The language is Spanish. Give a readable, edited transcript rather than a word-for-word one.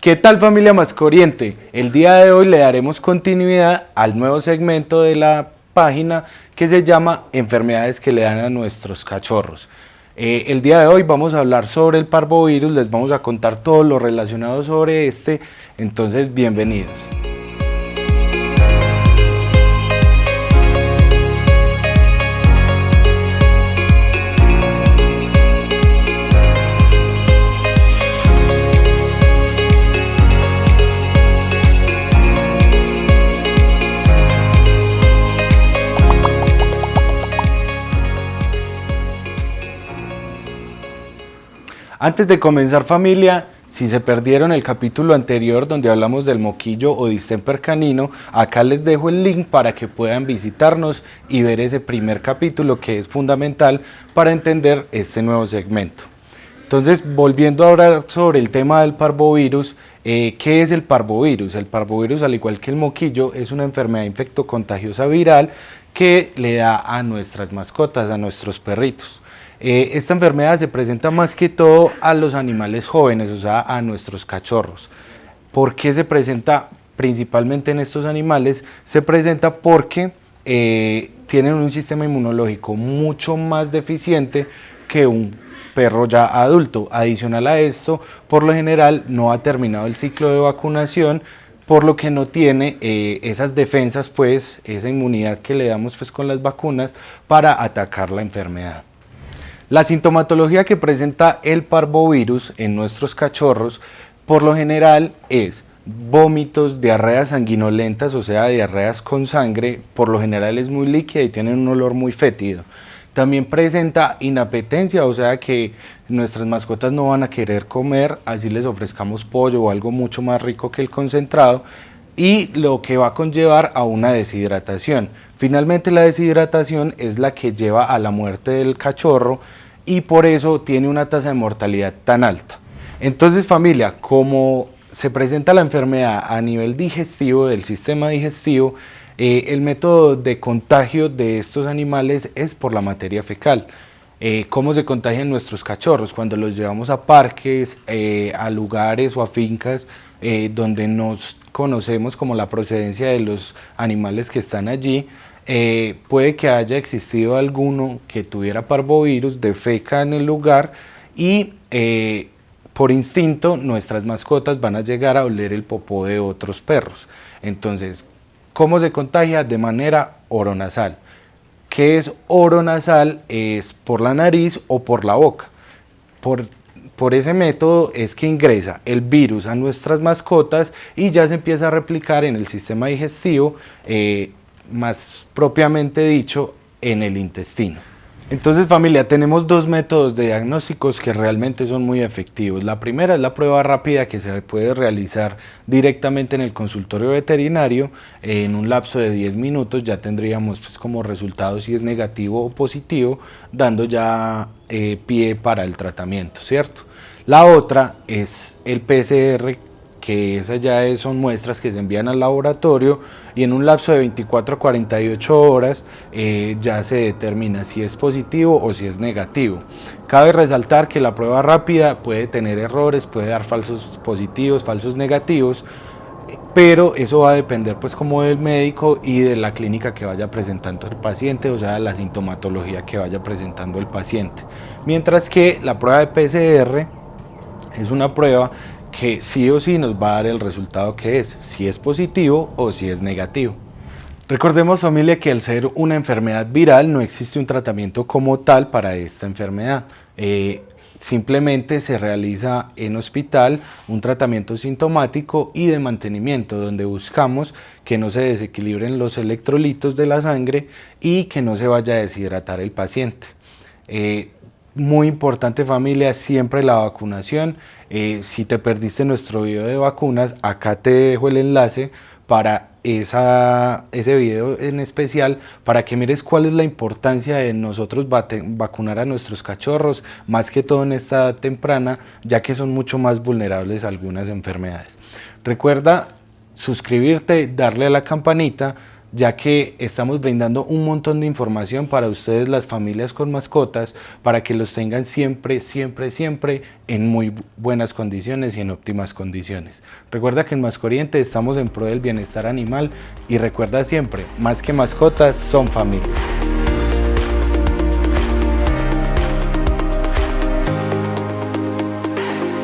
¿Qué tal, familia Mascoriente? El día de hoy le daremos continuidad al nuevo segmento de la página que se llama Enfermedades que le dan a nuestros cachorros. El día de hoy vamos a hablar sobre el parvovirus, les vamos a contar todo lo relacionado sobre este, entonces bienvenidos. Antes de comenzar, familia, si se perdieron el capítulo anterior donde hablamos del moquillo o distemper canino, acá les dejo el link para que puedan visitarnos y ver ese primer capítulo que es fundamental para entender este nuevo segmento. Entonces, volviendo a hablar sobre el tema del parvovirus, ¿qué es el parvovirus? El parvovirus, al igual que el moquillo, es una enfermedad infectocontagiosa viral que le da a nuestras mascotas, a nuestros perritos. Esta enfermedad se presenta más que todo a los animales jóvenes, o sea, a nuestros cachorros. ¿Por qué se presenta principalmente en estos animales? Se presenta porque tienen un sistema inmunológico mucho más deficiente que un perro ya adulto. Adicional a esto, por lo general no ha terminado el ciclo de vacunación, por lo que no tiene esas defensas, pues, esa inmunidad que le damos pues con las vacunas para atacar la enfermedad. La sintomatología que presenta el parvovirus en nuestros cachorros por lo general es vómitos, diarreas sanguinolentas, o sea, diarreas con sangre, por lo general es muy líquida y tienen un olor muy fétido. También presenta inapetencia, o sea que nuestras mascotas no van a querer comer, así les ofrezcamos pollo o algo mucho más rico que el concentrado, y lo que va a conllevar a una deshidratación. Finalmente, la deshidratación es la que lleva a la muerte del cachorro y por eso tiene una tasa de mortalidad tan alta. Entonces, familia, como se presenta la enfermedad a nivel digestivo, del sistema digestivo, el método de contagio de estos animales es por la materia fecal. ¿Cómo se contagian nuestros cachorros? Cuando los llevamos a parques, a lugares o a fincas donde nos conocemos como la procedencia de los animales que están allí, puede que haya existido alguno que tuviera parvovirus, defeca en el lugar y por instinto nuestras mascotas van a llegar a oler el popó de otros perros. Entonces, ¿cómo se contagia? De manera oronasal. ¿Qué es oronasal? Es por la nariz o por la boca. Por ese método es que ingresa el virus a nuestras mascotas y ya se empieza a replicar en el sistema digestivo, más propiamente dicho, en el intestino. Entonces, familia, tenemos dos métodos de diagnósticos que realmente son muy efectivos. La primera es la prueba rápida que se puede realizar directamente en el consultorio veterinario. En un lapso de 10 minutos ya tendríamos pues como resultado si es negativo o positivo, dando ya pie para el tratamiento, ¿cierto? La otra es el PCR, que esas ya son muestras que se envían al laboratorio y en un lapso de 24 a 48 horas ya se determina si es positivo o si es negativo. Cabe resaltar que la prueba rápida puede tener errores, puede dar falsos positivos, falsos negativos, pero eso va a depender pues como del médico y de la clínica que vaya presentando el paciente, o sea, la sintomatología que vaya presentando el paciente. Mientras que la prueba de PCR es una prueba que sí o sí nos va a dar el resultado que es, si es positivo o si es negativo. Recordemos, familia, que al ser una enfermedad viral no existe un tratamiento como tal para esta enfermedad. Simplemente se realiza en hospital un tratamiento sintomático y de mantenimiento donde buscamos que no se desequilibren los electrolitos de la sangre y que no se vaya a deshidratar el paciente. Muy importante, familia, siempre la vacunación. Si te perdiste nuestro video de vacunas, acá te dejo el enlace para ese video en especial, para que mires cuál es la importancia de nosotros vacunar a nuestros cachorros, más que todo en esta edad temprana, ya que son mucho más vulnerables a algunas enfermedades. Recuerda suscribirte, darle a la campanita, ya que estamos brindando un montón de información para ustedes, las familias con mascotas, para que los tengan siempre, siempre, siempre en muy buenas condiciones y en óptimas condiciones. Recuerda que en Mascoriente estamos en pro del bienestar animal y recuerda siempre, más que mascotas, son familia.